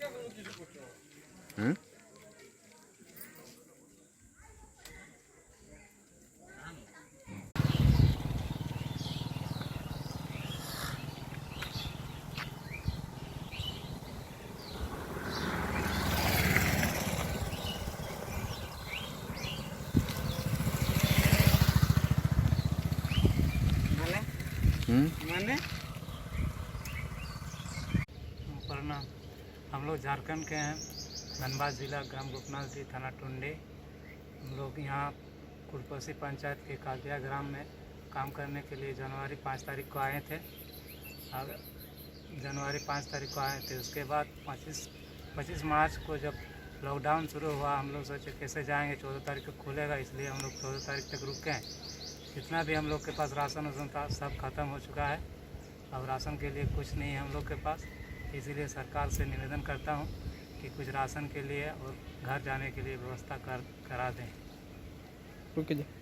हम्म? मैंने प्रणाम। हम लोग झारखंड के हैं, धनबाद जिला, ग्राम गोपनाथ जी, थाना टुंडी। हम लोग यहाँ कुलपोसी पंचायत के कादिया ग्राम में काम करने के लिए जनवरी 5 तारीख को आए थे। अब जनवरी 5 तारीख को आए थे, उसके बाद 25 मार्च को जब लॉकडाउन शुरू हुआ, हम लोग सोचे कैसे जाएंगे, 14 तारीख को खुलेगा, इसलिए हम लोग 14 तारीख तक रुके हैं। जितना भी हम लोग के पास राशन वासन था सब ख़त्म हो चुका है। अब राशन के लिए कुछ नहीं है हम लोग के पास, इसीलिए सरकार से निवेदन करता हूँ कि कुछ राशन के लिए और घर जाने के लिए व्यवस्था करा दें। रुक जा।